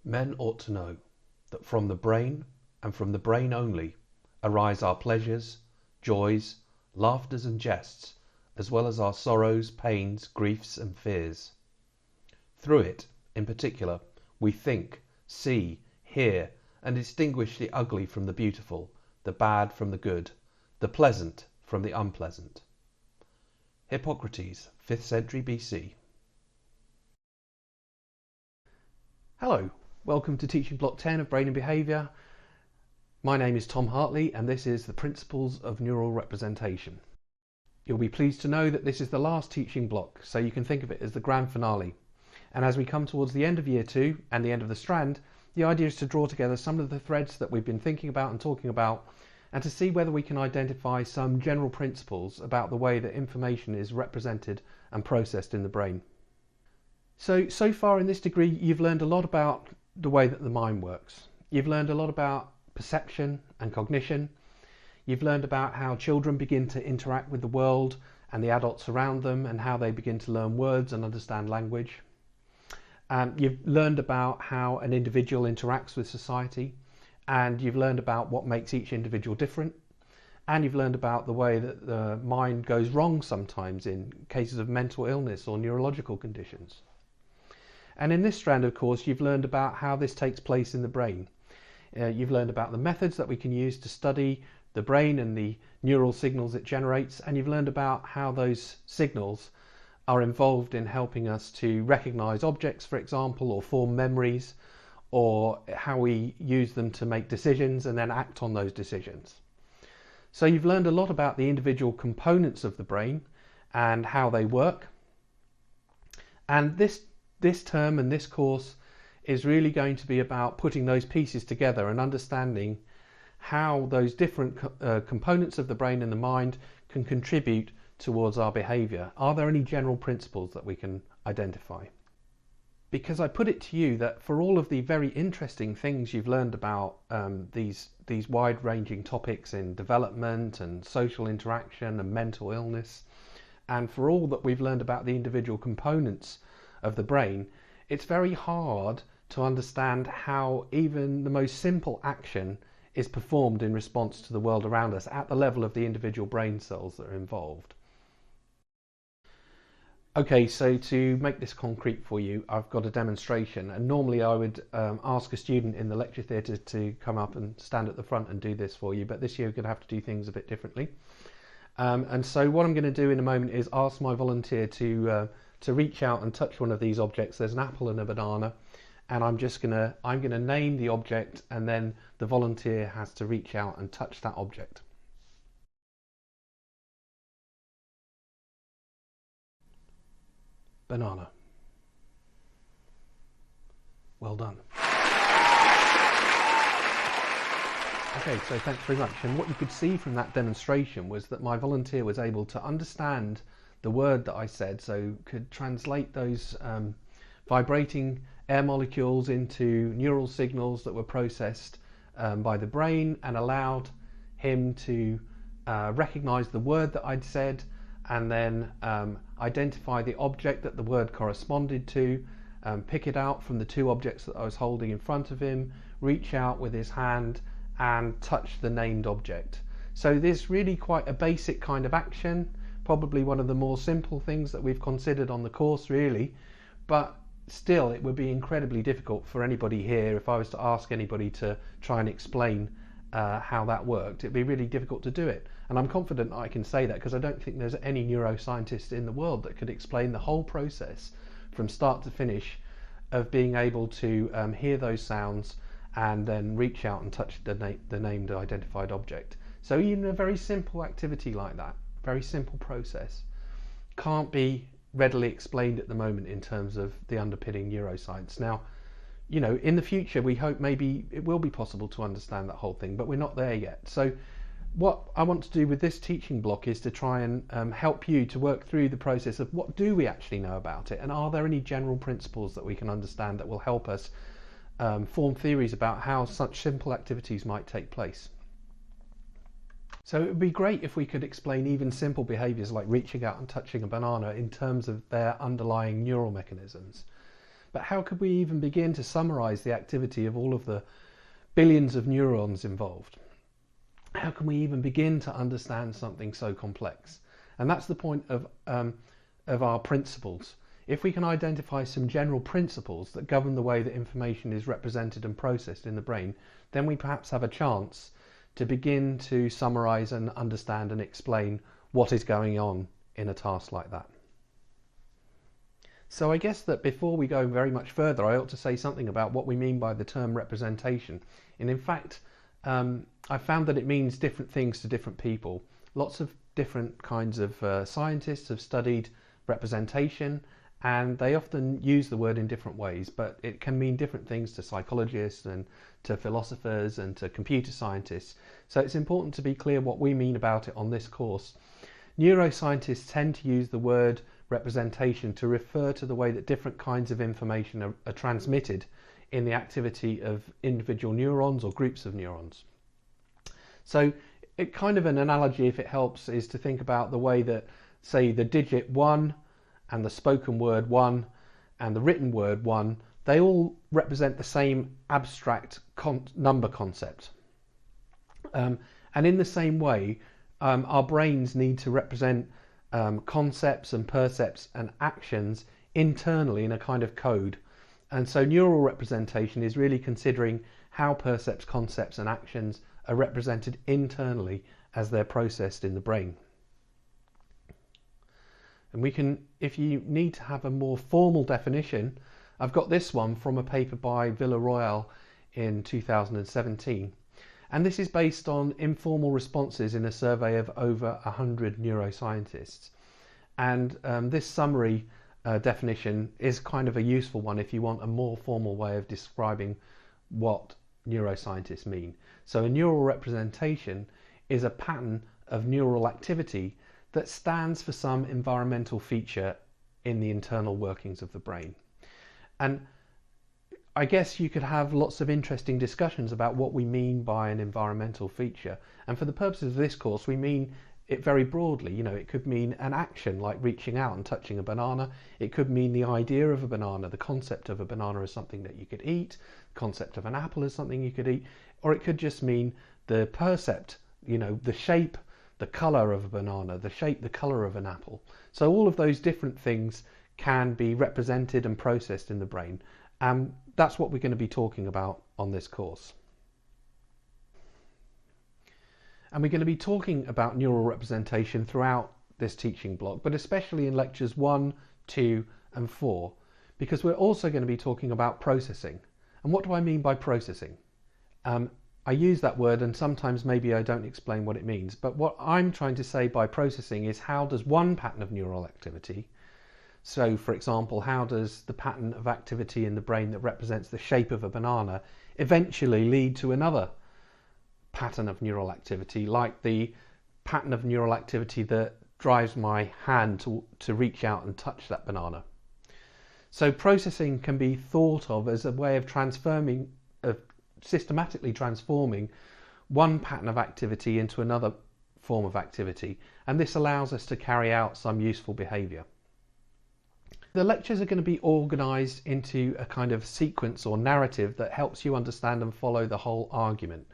Men ought to know that from the brain, and from the brain only, arise our pleasures, joys, laughters and jests, as well as our sorrows, pains, griefs and fears. Through it, in particular, we think, see, hear, and distinguish the ugly from the beautiful, the bad from the good, the pleasant from the unpleasant. Hippocrates, 5th century BC. Hello, welcome to Teaching Block 10 of Brain and Behaviour. My name is Tom Hartley and this is the Principles of Neural Representation. You'll be pleased to know that this is the last teaching block, so you can think of it as the grand finale. And as we come towards the end of year 2 and the end of the strand, the idea is to draw together some of the threads that we've been thinking about and talking about, and to see whether we can identify some general principles about the way that information is represented and processed in the brain. So far in this degree, you've learned a lot about the way that the mind works. You've learned a lot about perception and cognition. You've learned about how children begin to interact with the world and the adults around them, and how they begin to learn words and understand language. You've learned about how an individual interacts with society, and you've learned about what makes each individual different, and you've learned about the way that the mind goes wrong sometimes in cases of mental illness or neurological conditions. And in this strand, of course, you've learned about how this takes place in the brain. You've learned about the methods that we can use to study the brain and the neural signals it generates, and you've learned about how those signals are involved in helping us to recognize objects, for example, or form memories, or how we use them to make decisions and then act on those decisions. So you've learned a lot about the individual components of the brain and how they work. And this term and this course is really going to be about putting those pieces together and understanding how those different components of the brain and the mind can contribute towards our behaviour. Are there any general principles that we can identify? Because I put it to you that for all of the very interesting things you've learned about these wide-ranging topics in development and social interaction and mental illness, and for all that we've learned about the individual components of the brain, it's very hard to understand how even the most simple action is performed in response to the world around us at the level of the individual brain cells that are involved. Okay, so to make this concrete for you, I've got a demonstration, and normally I would ask a student in the lecture theatre to come up and stand at the front and do this for you, but this year we're going to have to do things a bit differently. And so what I'm going to do in a moment is ask my volunteer to reach out and touch one of these objects. There's an apple and a banana, and I'm going to name the object, and then the volunteer has to reach out and touch that object. Banana. Well done. Okay, so thanks very much. And what you could see from that demonstration was that my volunteer was able to understand the word that I said, so could translate those vibrating air molecules into neural signals that were processed by the brain, and allowed him to recognize the word that I'd said, and then identify the object that the word corresponded to, pick it out from the two objects that I was holding in front of him, reach out with his hand and touch the named object. So this really quite a basic kind of action, probably one of the more simple things that we've considered on the course really, but still it would be incredibly difficult for anybody here if I was to ask anybody to try and explain how that worked. It'd be really difficult to do it, and I'm confident I can say that because I don't think there's any neuroscientist in the world that could explain the whole process from start to finish of being able to hear those sounds and then reach out and touch the named identified object. So even a very simple activity like that, very simple process, can't be readily explained at the moment in terms of the underpinning neuroscience. Now, you know, in the future we hope maybe it will be possible to understand that whole thing, but we're not there yet. So what I want to do with this teaching block is to try and help you to work through the process of what do we actually know about it, and are there any general principles that we can understand that will help us form theories about how such simple activities might take place. So it would be great if we could explain even simple behaviours like reaching out and touching a banana in terms of their underlying neural mechanisms. But how could we even begin to summarize the activity of all of the billions of neurons involved? How can we even begin to understand something so complex? And that's the point of our principles. If we can identify some general principles that govern the way that information is represented and processed in the brain, then we perhaps have a chance to begin to summarize and understand and explain what is going on in a task like that. So I guess that before we go very much further, I ought to say something about what we mean by the term representation. And in fact, I found that it means different things to different people. Lots of different kinds of scientists have studied representation, and they often use the word in different ways, but it can mean different things to psychologists and to philosophers and to computer scientists. So it's important to be clear what we mean about it on this course. Neuroscientists tend to use the word representation to refer to the way that different kinds of information are transmitted in the activity of individual neurons or groups of neurons. So it kind of an analogy, if it helps, is to think about the way that, say, the digit 1 and the spoken word 1 and the written word 1, they all represent the same abstract number concept. And in the same way, our brains need to represent concepts and percepts and actions internally in a kind of code. And so neural representation is really considering how percepts, concepts and actions are represented internally as they're processed in the brain. And we can, if you need to have a more formal definition, I've got this one from a paper by Villarroel in 2017. And this is based on informal responses in a survey of over 100 neuroscientists. And this summary definition is kind of a useful one if you want a more formal way of describing what neuroscientists mean. So a neural representation is a pattern of neural activity that stands for some environmental feature in the internal workings of the brain. And I guess you could have lots of interesting discussions about what we mean by an environmental feature. And for the purposes of this course, we mean it very broadly. You know, it could mean an action like reaching out and touching a banana. It could mean the idea of a banana, the concept of a banana as something that you could eat, the concept of an apple as something you could eat, or it could just mean the percept, you know, the shape, the color of a banana, the shape, the color of an apple. So all of those different things can be represented and processed in the brain. And that's what we're going to be talking about on this course. And we're going to be talking about neural representation throughout this teaching block, but especially in lectures 1, 2 and 4, because we're also going to be talking about processing. And what do I mean by processing? I use that word and sometimes maybe I don't explain what it means, but what I'm trying to say by processing is how does one pattern of neural activity, so for example, how does the pattern of activity in the brain that represents the shape of a banana eventually lead to another pattern of neural activity, like the pattern of neural activity that drives my hand to reach out and touch that banana. So processing can be thought of as a way of systematically transforming one pattern of activity into another form of activity, and this allows us to carry out some useful behaviour. The lectures are going to be organised into a kind of sequence or narrative that helps you understand and follow the whole argument.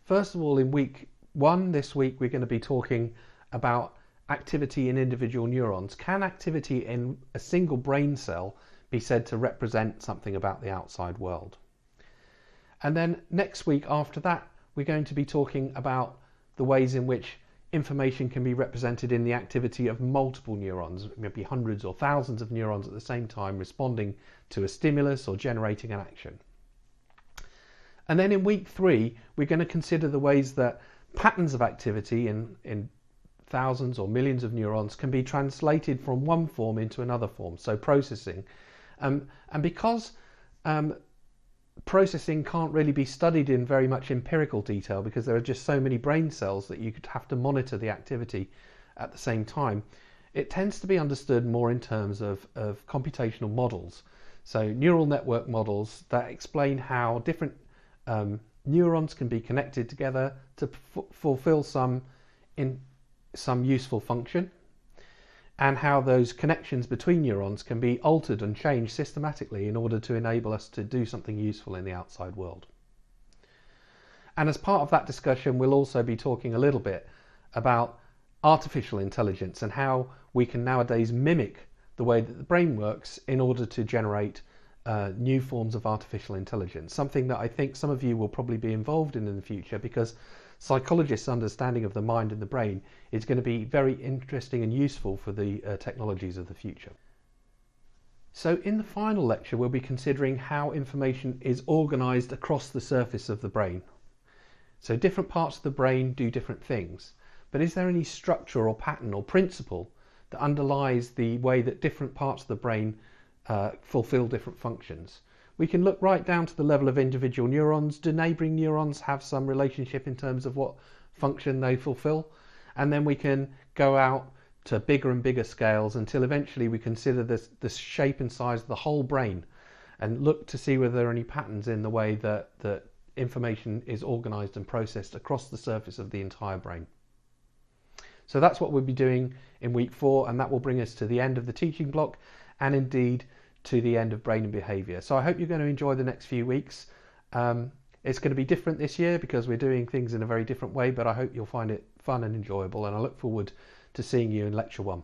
First of all, in week 1 this week we're going to be talking about activity in individual neurons. Can activity in a single brain cell be said to represent something about the outside world? And then next week after that we're going to be talking about the ways in which information can be represented in the activity of multiple neurons, maybe hundreds or thousands of neurons at the same time responding to a stimulus or generating an action. And then in week 3 we're going to consider the ways that patterns of activity in thousands or millions of neurons can be translated from one form into another form, so processing. And because processing can't really be studied in very much empirical detail because there are just so many brain cells that you could have to monitor the activity at the same time, it tends to be understood more in terms of computational models. So neural network models that explain how different neurons can be connected together to fulfill some useful function. and how those connections between neurons can be altered and changed systematically in order to enable us to do something useful in the outside world. And as part of that discussion, we'll also be talking a little bit about artificial intelligence and how we can nowadays mimic the way that the brain works in order to generate new forms of artificial intelligence, something that I think some of you will probably be involved in the future, because psychologists' understanding of the mind and the brain is going to be very interesting and useful for the technologies of the future. So in the final lecture, we'll be considering how information is organised across the surface of the brain. So different parts of the brain do different things, but is there any structure or pattern or principle that underlies the way that different parts of the brain fulfill different functions? We can look right down to the level of individual neurons. Do neighbouring neurons have some relationship in terms of what function they fulfill? And then we can go out to bigger and bigger scales until eventually we consider the shape and size of the whole brain and look to see whether there are any patterns in the way that information is organised and processed across the surface of the entire brain. So that's what we'll be doing in week 4, and that will bring us to the end of the teaching block and indeed to the end of brain and behaviour. So I hope you're going to enjoy the next few weeks. It's going to be different this year because we're doing things in a very different way, but I hope you'll find it fun and enjoyable, and I look forward to seeing you in lecture 1.